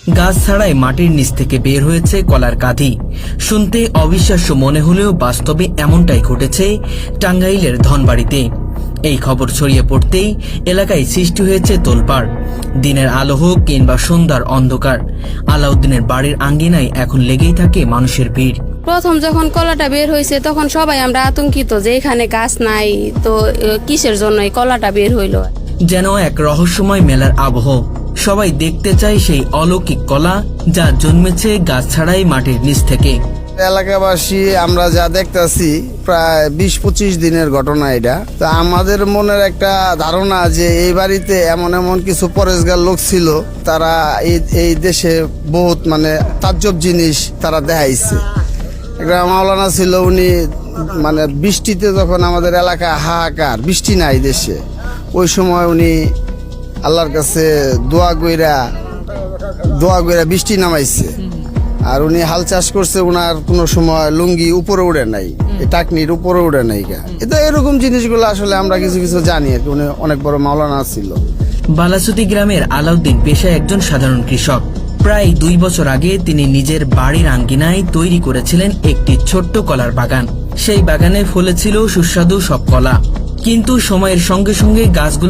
গাছ ছাড়াই মাটির নিচ থেকে বের হয়েছে কলার কাঁধি। শুনতে অবিশ্বাস্য মনে হলেও বাস্তবে এমনটাই ঘটেছে টাঙ্গাইলের ধনবাড়িতে। এই খবর ছড়িয়ে পড়তেই এলাকায় সৃষ্টি হয়েছে তোলপাড়। দিনের আলো হোক কিংবা সন্ধ্যার অন্ধকার, আলাউদ্দিনের বাড়ির আঙ্গিনায় এখন লেগেই থাকে মানুষের ভিড়। প্রথম যখন কলাটা বের হয়েছে তখন সবাই আমরা আতঙ্কিত যে এখানে গাছ নাই, তো কিসের জন্য এই কলাটা বের হইলো। যেন এক রহস্যময় মেলার আবহ। সবাই দেখতে চায় সেই অলৌকিক কলা যা জন্মেছে গাছ ছাড়াই মাটির নিচ থেকে। এলাকাবাসী আমরা যা দেখতেছি প্রায় 20-25 দিনের ঘটনা এটা। তো আমাদের মনের একটা ধারণা যে এই বাড়িতে এমন এমন কিছু পরেশগার লোক ছিল, তারা এই দেশে বহুত তাজ্জব জিনিস তারা দেখাইছে। একটা মাওলানা ছিল, উনি বৃষ্টিতে যখন আমাদের এলাকা হাহাকার, বৃষ্টি নাই দেশে, ওই সময় উনি আল্লাহর কাছে দোয়া কইরা বৃষ্টি নামাইছে। আর উনি হাল চাষ করছে, উনার কোনো সময় লুঙ্গি উপরে উড়ে নাই, টাকনির উপরে উড়ে নাই। এটা এরকম জিনিসগুলো আসলে আমরা কিছু কিছু জানি। উনি অনেক বড় মাওলানা ছিল। বালাসুতি গ্রামের আলাউদ্দিন পেশায় একজন সাধারণ কৃষক। প্রায় 2 বছর আগে তিনি নিজের বাড়ির আঙ্গিনায় তৈরি করেছিলেন একটি ছোট্ট কলার বাগান। সেই বাগানে ফলেছিল সুস্বাদু সব কলা। কিন্তু সময়ের সঙ্গে সঙ্গে গাছগুলো